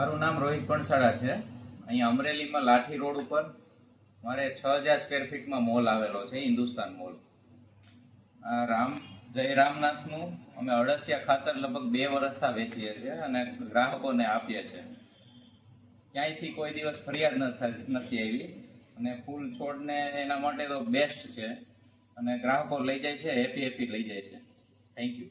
મારું નામ રોહિત પણસાળા છે. અહીંયા અમરેલીમાં લાઠી રોડ ઉપર મારે 6000 સ્ક્વેર ફીટમાં મોલ આવેલો છે, હિન્દુસ્તાન મોલ. જય રામનાથનું અમે અળસિયા ખાતર લગભગ 2 વર્ષથી વેચીએ છીએ અને ગ્રાહકોને આપીએ છીએ. ક્યાંયથી કોઈ દિવસ ફરિયાદ નથી આવી અને ફૂલ છોડને એના માટે તો બેસ્ટ છે અને ગ્રાહકો લઈ જાય છે, હેપી લઈ જાય છે. Thank you.